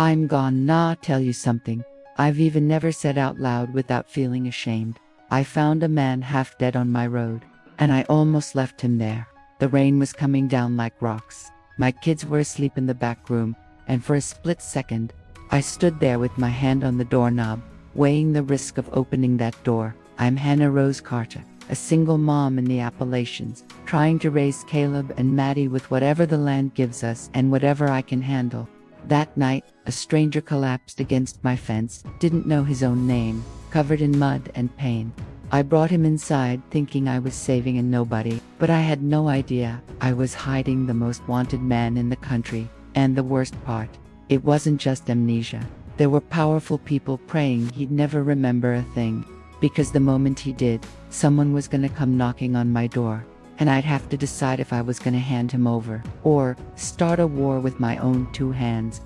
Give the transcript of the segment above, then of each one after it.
I'm gonna tell you something I've even never said out loud without feeling ashamed. I found a man half dead on my road, and I almost left him there. The rain was coming down like rocks. My kids were asleep in the back room, and for a split second, I stood there with my hand on the doorknob, weighing the risk of opening that door. I'm Hannah Rose Carter, a single mom in the Appalachians, trying to raise Caleb and Maddie with whatever the land gives us and whatever I can handle. That night, a stranger collapsed against my fence, didn't know his own name, covered in mud and pain. I brought him inside thinking I was saving a nobody, but I had no idea I was hiding the most wanted man in the country. And the worst part, it wasn't just amnesia. There were powerful people praying he'd never remember a thing, because the moment he did, someone was gonna come knocking on my door, and I'd have to decide if I was gonna hand him over, or start a war with my own two hands.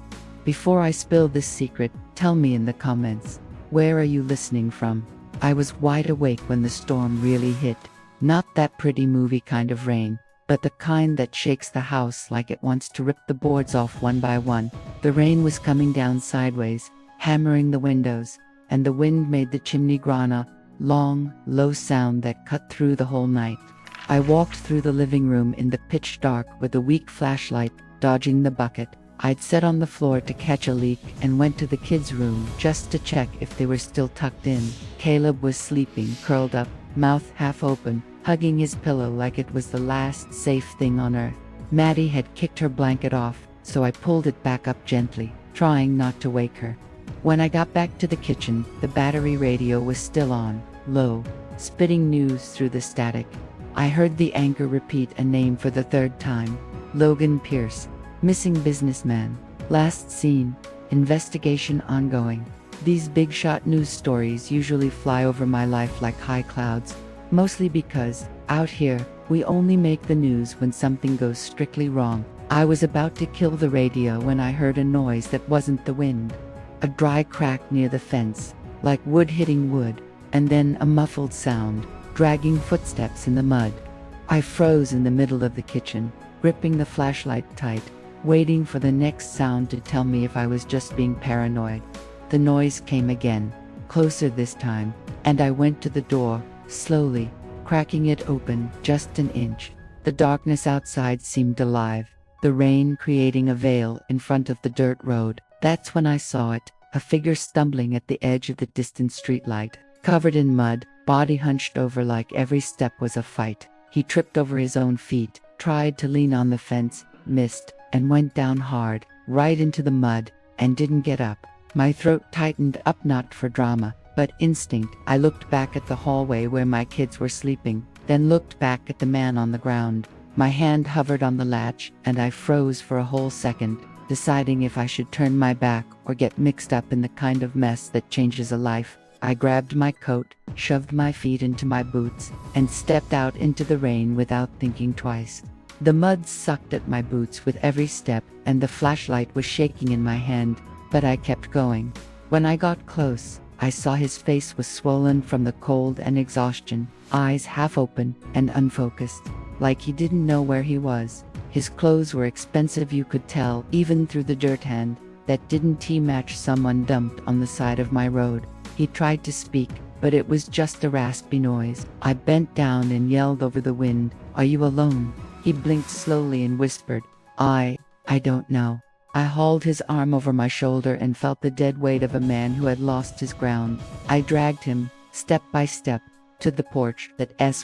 Before I spill this secret, tell me in the comments, where are you listening from? I was wide awake when the storm really hit. Not that pretty movie kind of rain, but the kind that shakes the house like it wants to rip the boards off one by one. The rain was coming down sideways, hammering the windows, and the wind made the chimney groan a long, low sound that cut through the whole night. I walked through the living room in the pitch dark with a weak flashlight, dodging the bucket I'd set on the floor to catch a leak, and went to the kids' room just to check if they were still tucked in. Caleb was sleeping, curled up, mouth half open, hugging his pillow like it was the last safe thing on earth. Maddie had kicked her blanket off, so I pulled it back up gently, trying not to wake her. When I got back to the kitchen, the battery radio was still on, low, spitting news through the static. I heard the anchor repeat a name for the third time. Logan Pierce, missing businessman, last seen, investigation ongoing. These big shot news stories usually fly over my life like high clouds, mostly because, out here, we only make the news when something goes strictly wrong. I was about to kill the radio when I heard a noise that wasn't the wind. A dry crack near the fence, like wood hitting wood, and then a muffled sound, dragging footsteps in the mud. I froze in the middle of the kitchen, gripping the flashlight tight, waiting for the next sound to tell me if I was just being paranoid. The noise came again, closer this time, and I went to the door, slowly, cracking it open just an inch. The darkness outside seemed alive, the rain creating a veil in front of the dirt road. That's when I saw it, a figure stumbling at the edge of the distant streetlight, covered in mud, body hunched over like every step was a fight. He tripped over his own feet, tried to lean on the fence, missed, and went down hard, right into the mud, and didn't get up. My throat tightened up, not for drama, but instinct. I looked back at the hallway where my kids were sleeping, then looked back at the man on the ground. My hand hovered on the latch, and I froze for a whole second, deciding if I should turn my back or get mixed up in the kind of mess that changes a life. I grabbed my coat, shoved my feet into my boots, and stepped out into the rain without thinking twice. The mud sucked at my boots with every step, and the flashlight was shaking in my hand, but I kept going. When I got close, I saw his face was swollen from the cold and exhaustion, eyes half open and unfocused, like he didn't know where he was. His clothes were expensive, you could tell, even through the dirt hand that didn't match someone dumped on the side of my road. He tried to speak, but it was just a raspy noise. I bent down and yelled over the wind, "Are you alone?" He blinked slowly and whispered, I don't know." I hauled his arm over my shoulder and felt the dead weight of a man who had lost his ground. I dragged him, step by step, to the porch.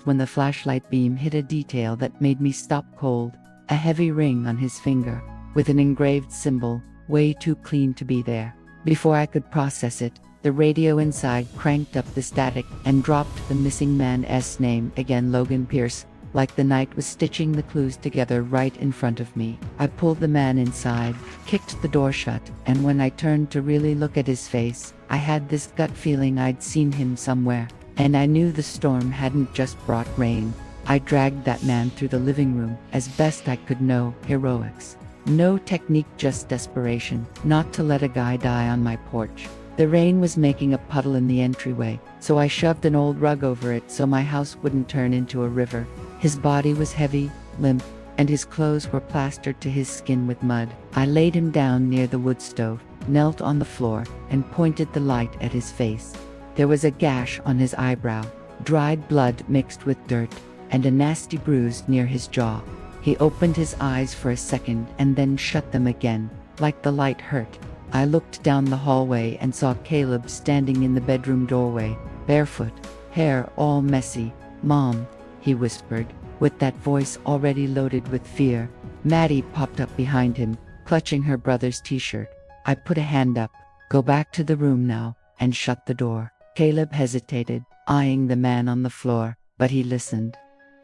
When the flashlight beam hit a detail that made me stop cold, a heavy ring on his finger, with an engraved symbol, way too clean to be there. Before I could process it, the radio inside cranked up the static and dropped the missing man's name again, Logan Pierce, like the night was stitching the clues together right in front of me. I pulled the man inside, kicked the door shut, and when I turned to really look at his face, I had this gut feeling I'd seen him somewhere, and I knew the storm hadn't just brought rain. I dragged that man through the living room, as best I could know, heroics. No technique, just desperation, not to let a guy die on my porch. The rain was making a puddle in the entryway, so I shoved an old rug over it so my house wouldn't turn into a river. His body was heavy, limp, and his clothes were plastered to his skin with mud. I laid him down near the wood stove, knelt on the floor, and pointed the light at his face. There was a gash on his eyebrow, dried blood mixed with dirt, and a nasty bruise near his jaw. He opened his eyes for a second and then shut them again, like the light hurt. I looked down the hallway and saw Caleb standing in the bedroom doorway, barefoot, hair all messy. "Mom," he whispered, with that voice already loaded with fear. Maddie popped up behind him, clutching her brother's t-shirt. I put a hand up. "Go back to the room now, and shut the door." Caleb hesitated, eyeing the man on the floor, but he listened.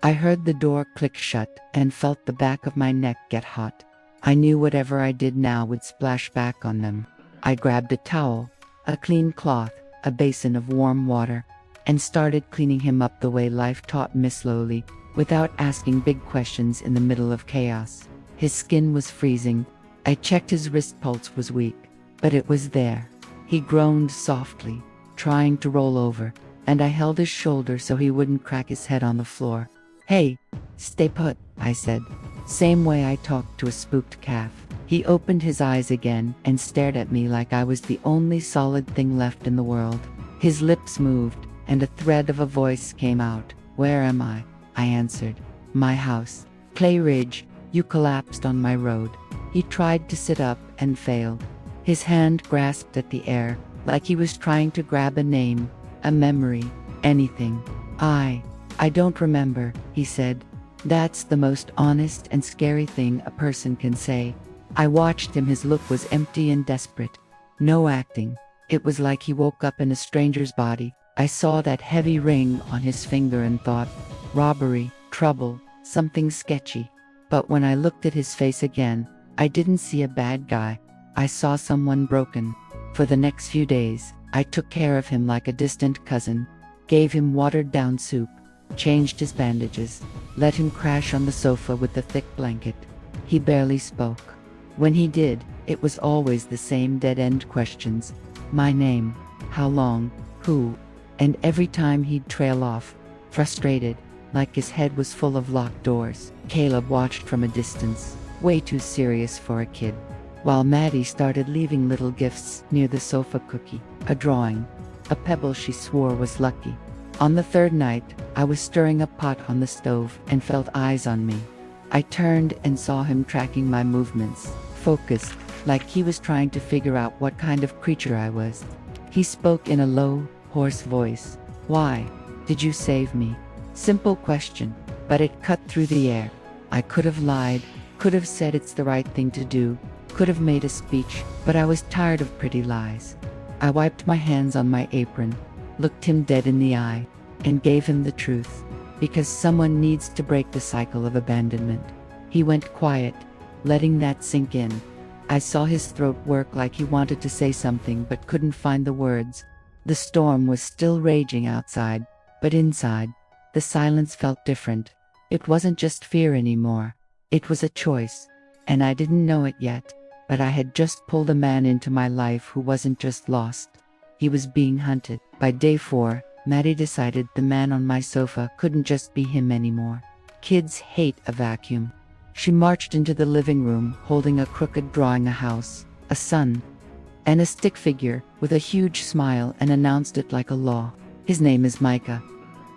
I heard the door click shut and felt the back of my neck get hot. I knew whatever I did now would splash back on them. I grabbed a towel, a clean cloth, a basin of warm water, and started cleaning him up the way life taught me, slowly, without asking big questions in the middle of chaos. His skin was freezing. I checked his wrist pulse was weak, but it was there. He groaned softly, trying to roll over, and I held his shoulder so he wouldn't crack his head on the floor. "Hey, stay put," I said, same way I talked to a spooked calf. He opened his eyes again and stared at me like I was the only solid thing left in the world. His lips moved, and a thread of a voice came out. "Where am I?" I answered. "My house. Clay Ridge. You collapsed on my road." He tried to sit up and failed. His hand grasped at the air, like he was trying to grab a name, a memory, anything. I don't remember," he said. "That's the most honest and scary thing a person can say." I watched him. His look was empty and desperate. No acting. It was like he woke up in a stranger's body. I saw that heavy ring on his finger and thought, robbery, trouble, something sketchy. But when I looked at his face again, I didn't see a bad guy. I saw someone broken. For the next few days, I took care of him like a distant cousin, gave him watered-down soup, changed his bandages, let him crash on the sofa with the thick blanket. He barely spoke. When he did, it was always the same dead-end questions. My name, how long, who, and every time he'd trail off, frustrated, like his head was full of locked doors. Caleb watched from a distance, way too serious for a kid, while Maddie started leaving little gifts near the sofa: cookie, a drawing, a pebble she swore was lucky. On the third night, I was stirring a pot on the stove and felt eyes on me. I turned and saw him tracking my movements, focused, like he was trying to figure out what kind of creature I was. He spoke in a low, hoarse voice. "Why did you save me?" Simple question, but it cut through the air. I could have lied, could have said it's the right thing to do, could have made a speech, but I was tired of pretty lies. I wiped my hands on my apron, looked him dead in the eye, and gave him the truth, because someone needs to break the cycle of abandonment. He went quiet, letting that sink in. I saw his throat work like he wanted to say something but couldn't find the words. The storm was still raging outside, but inside, the silence felt different. It wasn't just fear anymore. It was a choice, and I didn't know it yet, but I had just pulled a man into my life who wasn't just lost. He was being hunted. By day 4, Maddie decided the man on my sofa couldn't just be him anymore. Kids hate a vacuum. She marched into the living room holding a crooked drawing: a house, a sun, and a stick figure with a huge smile, and announced it like a law. "His name is Micah."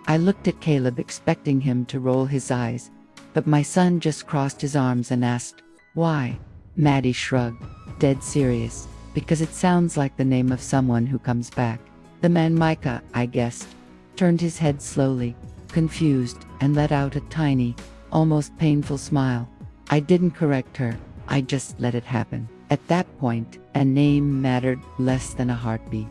I looked at Caleb, expecting him to roll his eyes, but my son just crossed his arms and asked, "Why?" Maddie shrugged, dead serious, "Because it sounds like the name of someone who comes back." The man Micah, I guessed, turned his head slowly, confused, and let out a tiny, almost painful smile. I didn't correct her, I just let it happen. At that point, a name mattered less than a heartbeat.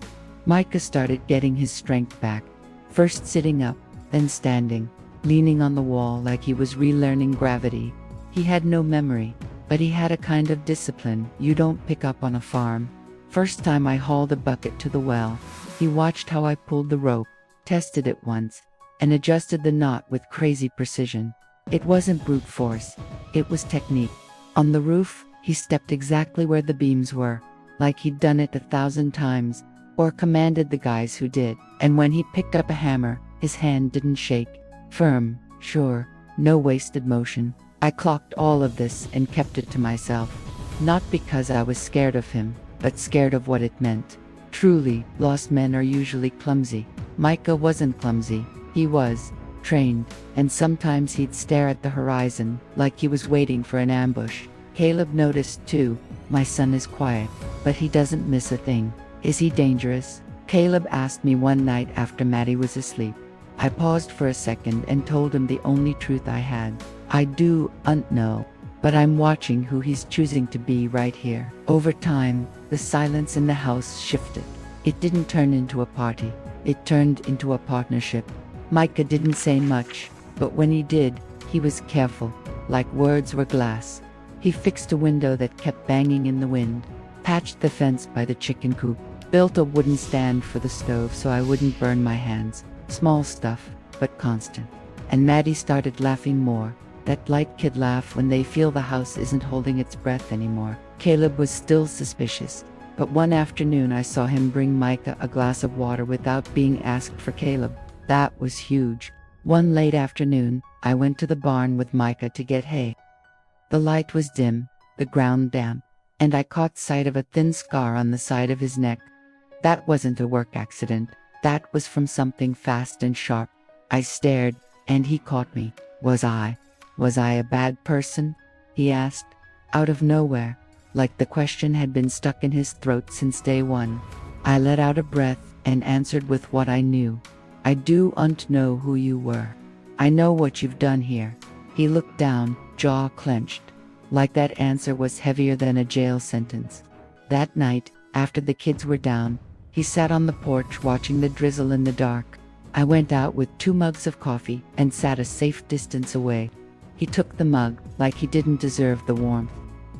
Micah started getting his strength back, first sitting up, then standing, leaning on the wall like he was relearning gravity. He had no memory, but he had a kind of discipline you don't pick up on a farm. First time I hauled a bucket to the well, he watched how I pulled the rope, tested it once, and adjusted the knot with crazy precision. It wasn't brute force, it was technique. On the roof, he stepped exactly where the beams were, like he'd done it 1,000 times, or commanded the guys who did. And when he picked up a hammer, his hand didn't shake. Firm, sure, no wasted motion. I clocked all of this and kept it to myself. Not because I was scared of him, but scared of what it meant. Truly, lost men are usually clumsy. Micah wasn't clumsy. He was trained, and sometimes he'd stare at the horizon like he was waiting for an ambush. Caleb noticed too. My son is quiet, but he doesn't miss a thing. Is he dangerous? Caleb asked me one night after Maddie was asleep. I paused for a second and told him the only truth I had. I don't know, but I'm watching who he's choosing to be right here. Over time, the silence in the house shifted. It didn't turn into a party. It turned into a partnership. Micah didn't say much, but when he did, he was careful, like words were glass. He fixed a window that kept banging in the wind, patched the fence by the chicken coop, built a wooden stand for the stove so I wouldn't burn my hands. Small stuff, but constant. And Maddie started laughing more, that light kid laugh when they feel the house isn't holding its breath anymore. Caleb was still suspicious, but one afternoon I saw him bring Micah a glass of water without being asked for Caleb. That was huge. One late afternoon, I went to the barn with Micah to get hay. The light was dim, the ground damp, and I caught sight of a thin scar on the side of his neck. That wasn't a work accident. That was from something fast and sharp. I stared, and he caught me. Was I a bad person? He asked, out of nowhere, like the question had been stuck in his throat since day one. I let out a breath and answered with what I knew. I don't know who you were. I know what you've done here. He looked down, jaw clenched, like that answer was heavier than a jail sentence. That night, after the kids were down, he sat on the porch watching the drizzle in the dark. I went out with 2 mugs of coffee and sat a safe distance away. He took the mug like he didn't deserve the warmth.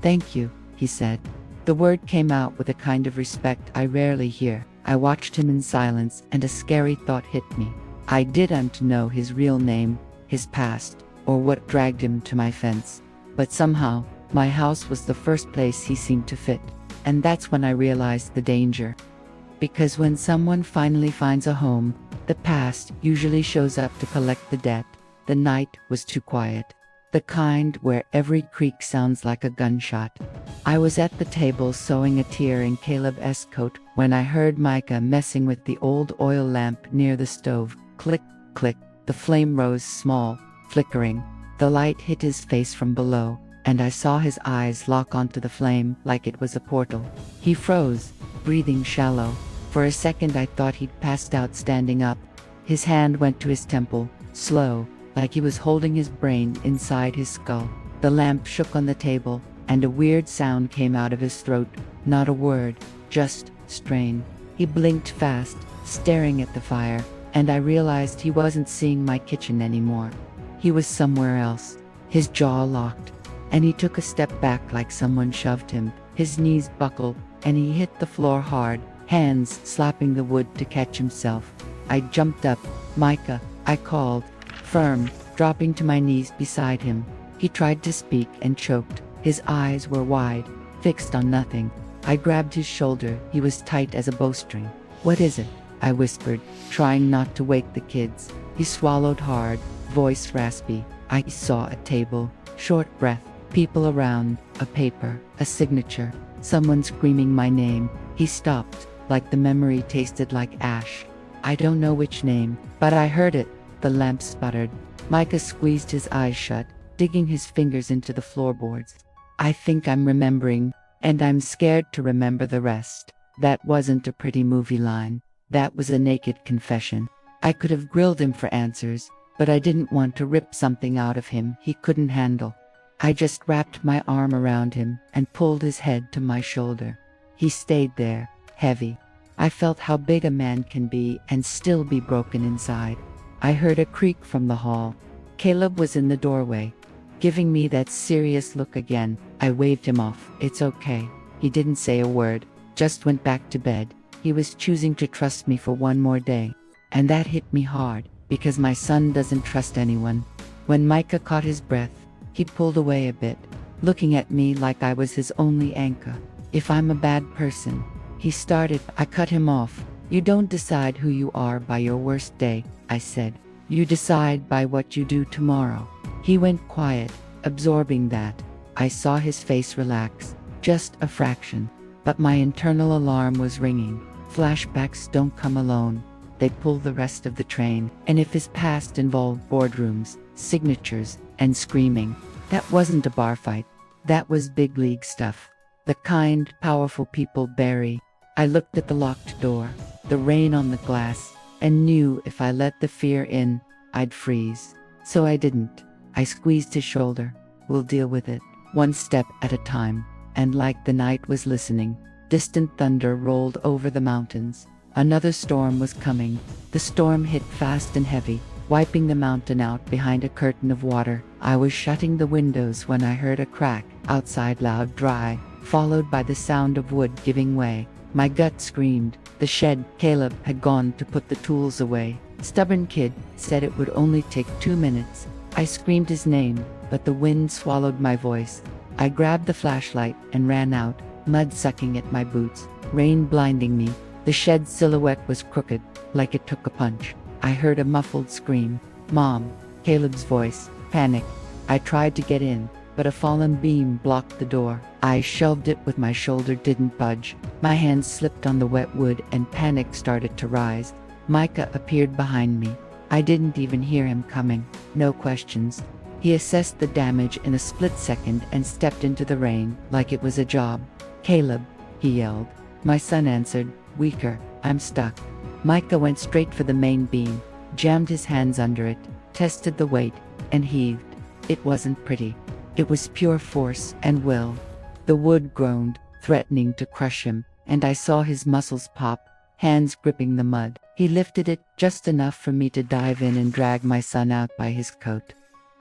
Thank you, he said. The word came out with a kind of respect I rarely hear. I watched him in silence, and a scary thought hit me. I didn't know his real name, his past, or what dragged him to my fence. But somehow, my house was the first place he seemed to fit. And that's when I realized the danger. Because when someone finally finds a home, the past usually shows up to collect the debt. The night was too quiet. The kind where every creak sounds like a gunshot. I was at the table sewing a tear in Caleb's coat when I heard Micah messing with the old oil lamp near the stove. Click, click, the flame rose small, flickering. The light hit his face from below, and I saw his eyes lock onto the flame like it was a portal. He froze, breathing shallow. For a second I thought he'd passed out standing up. His hand went to his temple, slow, like he was holding his brain inside his skull. The lamp shook on the table, and a weird sound came out of his throat. Not a word, just strain. He blinked fast, staring at the fire, and I realized he wasn't seeing my kitchen anymore. He was somewhere else. His jaw locked, and he took a step back like someone shoved him. His knees buckled, and he hit the floor hard, hands slapping the wood to catch himself. I jumped up. Micah, I called, firm, dropping to my knees beside him. He tried to speak and choked. His eyes were wide, fixed on nothing. I grabbed his shoulder. He was tight as a bowstring. What is it? I whispered, trying not to wake the kids. He swallowed hard, voice raspy. I saw a table, short breath, people around, a paper, a signature, someone screaming my name. He stopped, like the memory tasted like ash. I don't know which name, but I heard it. The lamp sputtered. Micah squeezed his eyes shut, digging his fingers into the floorboards. I think I'm remembering, and I'm scared to remember the rest. That wasn't a pretty movie line. That was a naked confession. I could have grilled him for answers, but I didn't want to rip something out of him he couldn't handle. I just wrapped my arm around him and pulled his head to my shoulder. He stayed there, heavy. I felt how big a man can be and still be broken inside. I heard a creak from the hall. Caleb was in the doorway, giving me that serious look again. I waved him off. It's okay. He didn't say a word, just went back to bed. He was choosing to trust me for one more day. And that hit me hard, because my son doesn't trust anyone. When Micah caught his breath, he pulled away a bit, looking at me like I was his only anchor. If I'm a bad person, he started. I cut him off. You don't decide who you are by your worst day, I said. You decide by what you do tomorrow. He went quiet, absorbing that. I saw his face relax, just a fraction. But my internal alarm was ringing. Flashbacks don't come alone. They pull the rest of the train. And if his past involved boardrooms, signatures, and screaming, that wasn't a bar fight. That was big league stuff. The kind, powerful people bury. I looked at the locked door, the rain on the glass, and knew if I let the fear in, I'd freeze. So I didn't. I squeezed his shoulder. We'll deal with it, one step at a time. And like the night was listening, distant thunder rolled over the mountains. Another storm was coming. The storm hit fast and heavy, wiping the mountain out behind a curtain of water. I was shutting the windows when I heard a crack outside, loud, dry, followed by the sound of wood giving way. My gut screamed. The shed. Caleb had gone to put the tools away. Stubborn kid, said it would only take 2 minutes. I screamed his name, but the wind swallowed my voice. I grabbed the flashlight and ran out, mud sucking at my boots, rain blinding me. The shed's silhouette was crooked, like it took a punch. I heard a muffled scream. Mom. Caleb's voice. Panic. I tried to get in, but a fallen beam blocked the door. I shoved it with my shoulder, didn't budge. My hands slipped on the wet wood and panic started to rise. Micah appeared behind me. I didn't even hear him coming. No questions. He assessed the damage in a split second and stepped into the rain like it was a job. Caleb, he yelled. My son answered, weaker. I'm stuck. Micah went straight for the main beam, jammed his hands under it, tested the weight, and heaved. It wasn't pretty. It was pure force and will. The wood groaned, threatening to crush him, and I saw his muscles pop, hands gripping the mud. He lifted it just enough for me to dive in and drag my son out by his coat.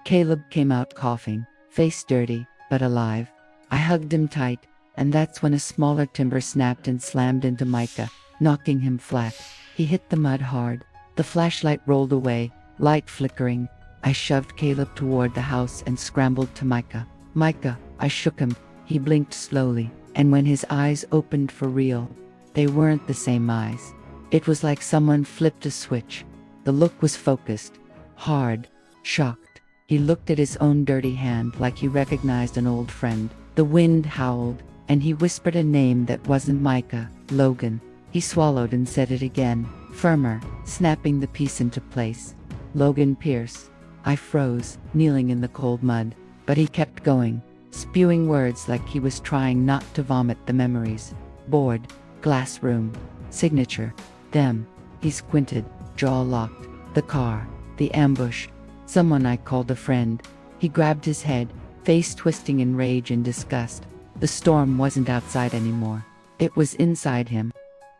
Caleb came out coughing, face dirty, but alive. I hugged him tight, and that's when a smaller timber snapped and slammed into Micah, knocking him flat. He hit the mud hard. The flashlight rolled away, light flickering. I shoved Caleb toward the house and scrambled to Micah. Micah, I shook him. He blinked slowly, and when his eyes opened for real, they weren't the same eyes. It was like someone flipped a switch. The look was focused, hard, shocked. He looked at his own dirty hand like he recognized an old friend. The wind howled, and he whispered a name that wasn't Micah. Logan. He swallowed and said it again, firmer, snapping the piece into place. Logan Pierce. I froze, kneeling in the cold mud, but he kept going, spewing words like he was trying not to vomit the memories. Board, glass room, signature, them. He squinted, jaw locked. The car, the ambush, someone I called a friend. He grabbed his head, face twisting in rage and disgust. The storm wasn't outside anymore. It was inside him.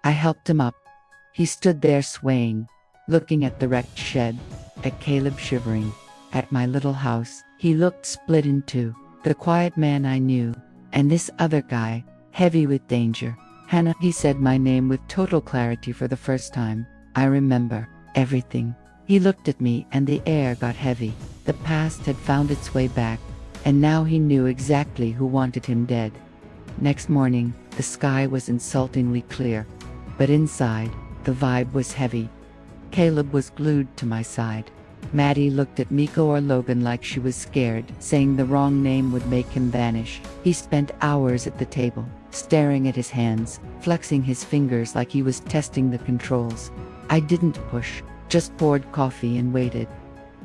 I helped him up. He stood there swaying, looking at the wrecked shed, at Caleb shivering, at my little house. He looked split in two. The quiet man I knew, and this other guy, heavy with danger. Hannah, he said my name with total clarity for the first time. I remember everything. He looked at me and the air got heavy. The past had found its way back, and now he knew exactly who wanted him dead. Next morning, the sky was insultingly clear, but inside, the vibe was heavy. Caleb was glued to my side. Maddie looked at Miko or Logan like she was scared, saying the wrong name would make him vanish. He spent hours at the table, staring at his hands, flexing his fingers like he was testing the controls. I didn't push, just poured coffee and waited.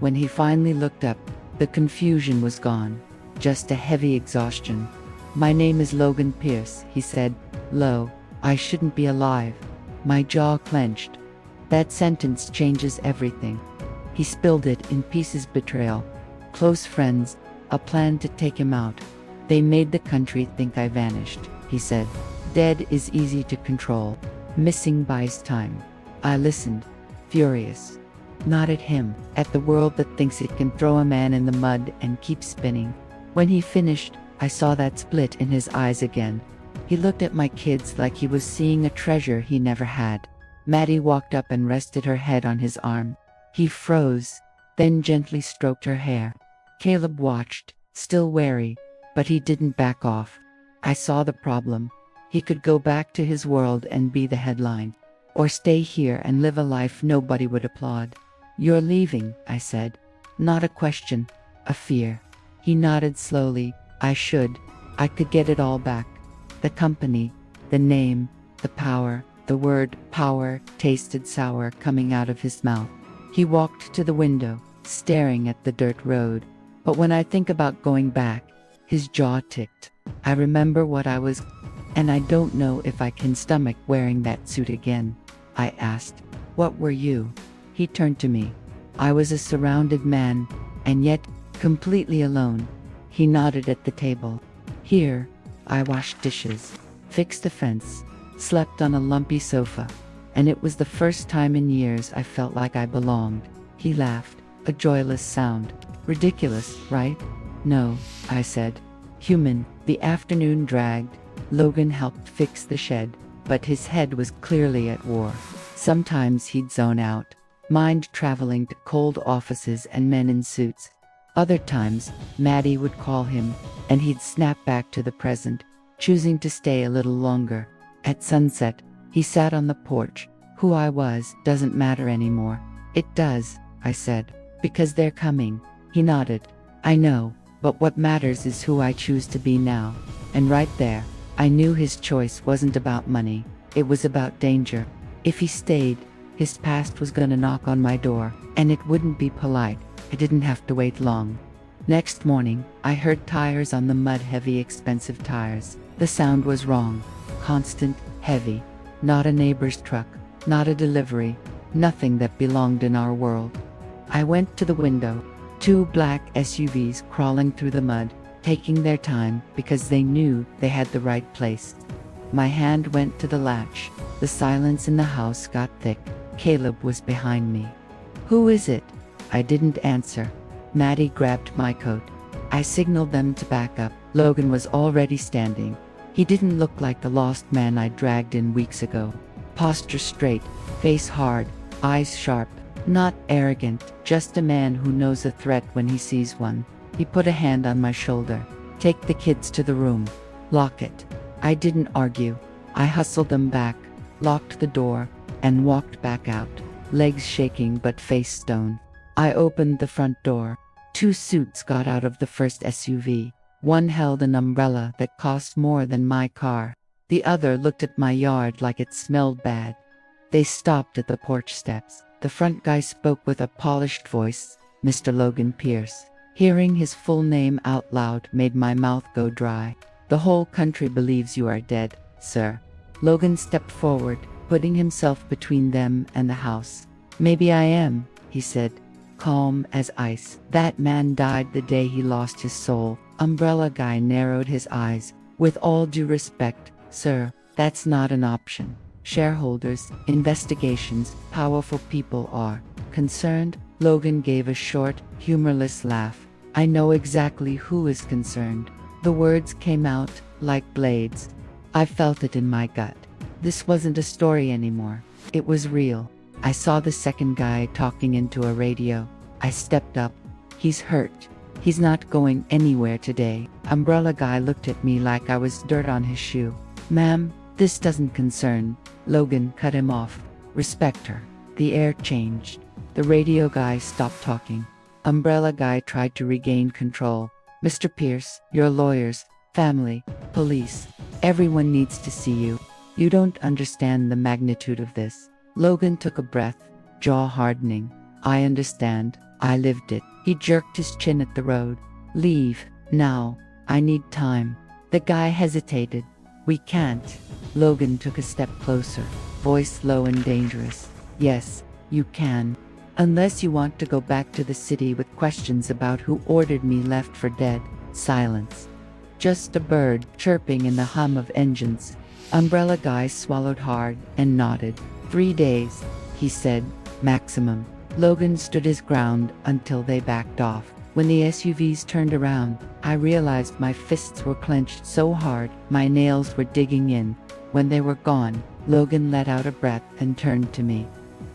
When he finally looked up, the confusion was gone, just a heavy exhaustion. My name is Logan Pierce, he said, low. I shouldn't be alive. My jaw clenched. That sentence changes everything. He spilled it in pieces. Betrayal, close friends, a plan to take him out. They made the country think I vanished, he said. Dead is easy to control. Missing buys time. I listened, furious. Not at him, at the world that thinks it can throw a man in the mud and keep spinning. When he finished, I saw that split in his eyes again. He looked at my kids like he was seeing a treasure he never had. Maddie walked up and rested her head on his arm. He froze, then gently stroked her hair. Caleb watched, still wary, but he didn't back off. I saw the problem. He could go back to his world and be the headline, or stay here and live a life nobody would applaud. You're leaving, I said. Not a question, a fear. He nodded slowly. I should. I could get it all back. The company, The name, the power, the word power tasted sour coming out of his mouth. He walked to the window, staring at the dirt road. But when I think about going back, his jaw ticked. I remember what I was, and I don't know if I can stomach wearing that suit again. I asked, "What were you?" He turned to me. I was a surrounded man, and yet completely alone. He nodded at the table. "Here, I washed dishes, fixed a fence, slept on a lumpy sofa, and it was the first time in years I felt like I belonged." He laughed, a joyless sound. "Ridiculous, right?" "No," I said. "Human." The afternoon dragged. Logan helped fix the shed, but his head was clearly at war. Sometimes he'd zone out, mind traveling to cold offices and men in suits. Other times, Maddie would call him, and he'd snap back to the present, choosing to stay a little longer. At sunset, he sat on the porch. "Who I was doesn't matter anymore." "It does," I said, "because they're coming." He nodded. "I know, but what matters is who I choose to be now." And right there, I knew his choice wasn't about money. It was about danger. If he stayed, his past was gonna knock on my door, and it wouldn't be polite. I didn't have to wait long. Next morning, I heard tires on the mud-heavy, expensive tires. The sound was wrong. Constant, heavy. Not a neighbor's truck, not a delivery, nothing that belonged in our world. I went to the window. 2 black SUVs crawling through the mud, taking their time because they knew they had the right place. My hand went to the latch. The silence in the house got thick. Caleb was behind me. "Who is it?" I didn't answer. Maddie grabbed my coat. I signaled them to back up. Logan was already standing. He didn't look like the lost man I dragged in weeks ago. Posture straight, face hard, eyes sharp. Not arrogant, just a man who knows a threat when he sees one. He put a hand on my shoulder. "Take the kids to the room. Lock it." I didn't argue. I hustled them back, locked the door, and walked back out, legs shaking but face stone. I opened the front door. 2 suits got out of the first SUV. One held an umbrella that cost more than my car. The other looked at my yard like it smelled bad. They stopped at the porch steps. The front guy spoke with a polished voice, "Mr. Logan Pierce." Hearing his full name out loud made my mouth go dry. "The whole country believes you are dead, sir." Logan stepped forward, putting himself between them and the house. "Maybe I am," he said, calm as ice. "That man died the day he lost his soul." Umbrella guy narrowed his eyes. "With all due respect, sir, that's not an option. Shareholders, investigations, powerful people are concerned." Logan gave a short, humorless laugh. "I know exactly who is concerned." The words came out like blades. I felt it in my gut. This wasn't a story anymore. It was real. I saw the second guy talking into a radio. I stepped up. "He's hurt. He's not going anywhere today." Umbrella guy looked at me like I was dirt on his shoe. "Ma'am, this doesn't concern." Logan cut him off. "Respect her." The air changed. The radio guy stopped talking. Umbrella guy tried to regain control. "Mr. Pierce, your lawyers, family, police, everyone needs to see you. You don't understand the magnitude of this." Logan took a breath, jaw hardening. "I understand. I lived it." He jerked his chin at the road. "Leave, now. I need time." The guy hesitated. "We can't." Logan took a step closer, voice low and dangerous. "Yes, you can. Unless you want to go back to the city with questions about who ordered me left for dead." Silence. Just a bird chirping in the hum of engines. Umbrella guy swallowed hard and nodded. 3 days, he said, maximum. Logan stood his ground until they backed off. When the SUVs turned around, I realized my fists were clenched so hard, my nails were digging in. When they were gone, Logan let out a breath and turned to me.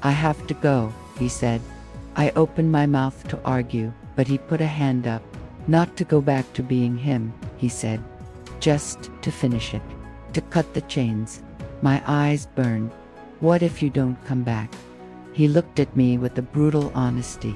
"I have to go," he said. I opened my mouth to argue, but he put a hand up. "Not to go back to being him," he said. "Just to finish it. To cut the chains." My eyes burned. "What if you don't come back?" He looked at me with a brutal honesty.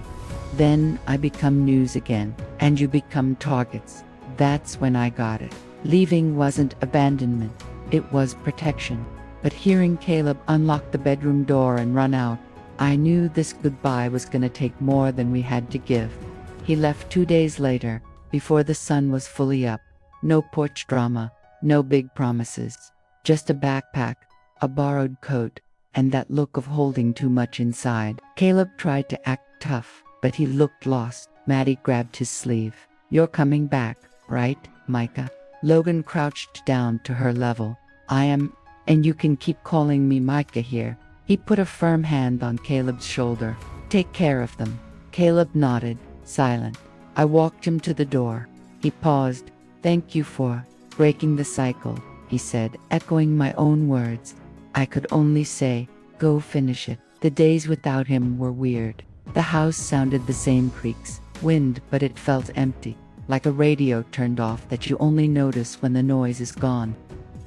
"Then I become news again, and you become targets." That's when I got it. Leaving wasn't abandonment. it was protection. But hearing Caleb unlock the bedroom door and run out, I knew this goodbye was gonna take more than we had to give. He left 2 days later, before the sun was fully up. No porch drama, no big promises. Just a backpack, a borrowed coat, and that look of holding too much inside. Caleb tried to act tough, but he looked lost. Maddie grabbed his sleeve. "You're coming back, right, Micah?" Logan crouched down to her level. "I am, and you can keep calling me Micah here." He put a firm hand on Caleb's shoulder. "Take care of them." Caleb nodded, silent. I walked him to the door. He paused. "Thank you for breaking the cycle," he said, echoing my own words. I could only say, "Go finish it." The days without him were weird. The house sounded the same creaks, wind, but it felt empty, like a radio turned off that you only notice when the noise is gone.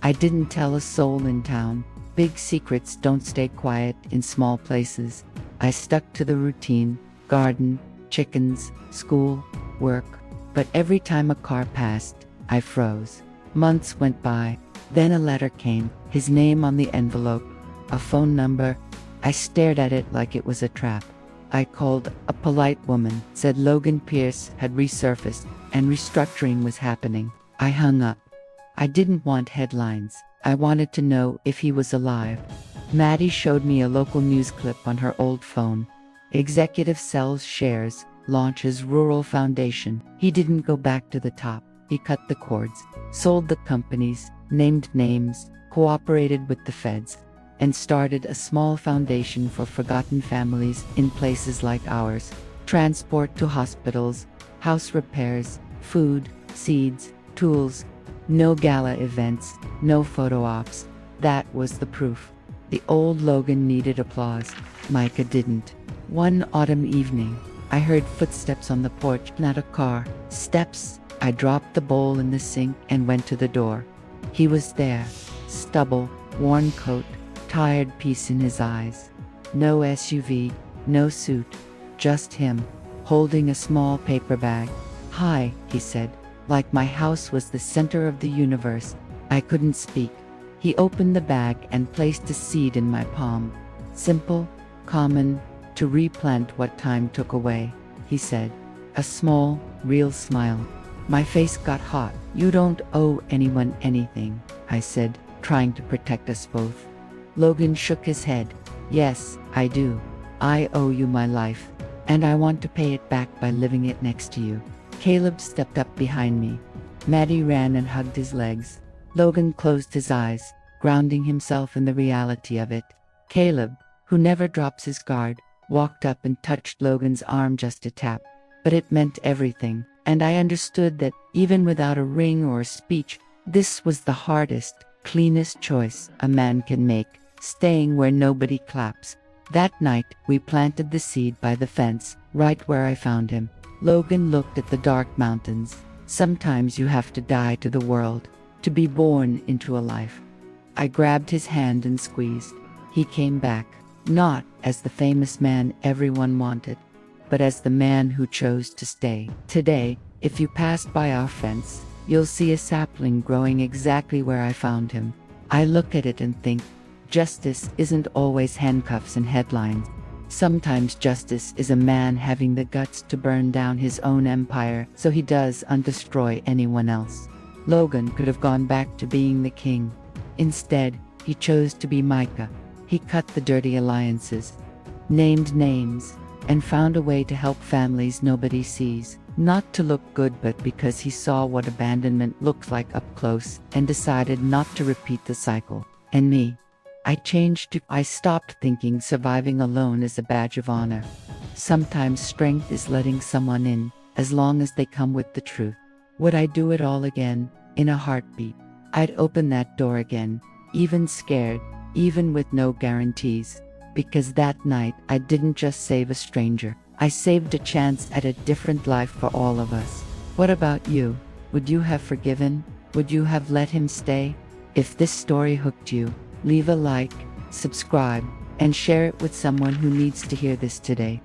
I didn't tell a soul in town. Big secrets don't stay quiet in small places. I stuck to the routine: garden, chickens, school, work. But every time a car passed, I froze. Months went by. Then a letter came, his name on the envelope, a phone number. I stared at it like it was a trap. I called. A polite woman said Logan Pierce had resurfaced and restructuring was happening. I hung up. I didn't want headlines. I wanted to know if he was alive. Maddie showed me a local news clip on her old phone. Executive sells shares, launches rural foundation. He didn't go back to the top. He cut the cords, sold the companies, named names, cooperated with the feds, and started a small foundation for forgotten families in places like ours. Transport to hospitals, house repairs, food, seeds, tools. No gala events, no photo ops. That was the proof. The old Logan needed applause. Micah didn't. One autumn evening, I heard footsteps on the porch, not a car. Steps. I dropped the bowl in the sink and went to the door. He was there. Stubble, worn coat, tired piece in his eyes. No SUV, no suit. Just him, holding a small paper bag. "Hi," he said. Like my house was the center of the universe. I couldn't speak. He opened the bag and placed a seed in my palm. "Simple, common, to replant what time took away," he said. A small, real smile. My face got hot. "You don't owe anyone anything," I said, trying to protect us both. Logan shook his head. "Yes, I do. I owe you my life, and I want to pay it back by living it next to you." Caleb stepped up behind me. Maddie ran and hugged his legs. Logan closed his eyes, grounding himself in the reality of it. Caleb, who never drops his guard, walked up and touched Logan's arm just a tap. But it meant everything, and I understood that, even without a ring or a speech, this was the hardest, cleanest choice a man can make, staying where nobody claps. That night, we planted the seed by the fence, right where I found him. Logan looked at the dark mountains. Sometimes you have to die to the world, to be born into a life. I grabbed his hand and squeezed. He came back, not as the famous man everyone wanted, but as the man who chose to stay. Today, if you pass by our fence, you'll see a sapling growing exactly where I found him. I look at it and think, justice isn't always handcuffs and headlines. Sometimes justice is a man having the guts to burn down his own empire so he doesn't destroy anyone else. Logan could have gone back to being the king. Instead, he chose to be Micah. He cut the dirty alliances, named names, and found a way to help families nobody sees. Not to look good, but because he saw what abandonment looked like up close and decided not to repeat the cycle. And me, I changed to I stopped thinking surviving alone is a badge of honor. Sometimes strength is letting someone in, as long as they come with the truth. Would I do it all again, in a heartbeat? I'd open that door again, even scared, even with no guarantees. Because that night, I didn't just save a stranger. I saved a chance at a different life for all of us. What about you? Would you have forgiven? Would you have let him stay? If this story hooked you, leave a like, subscribe, and share it with someone who needs to hear this today.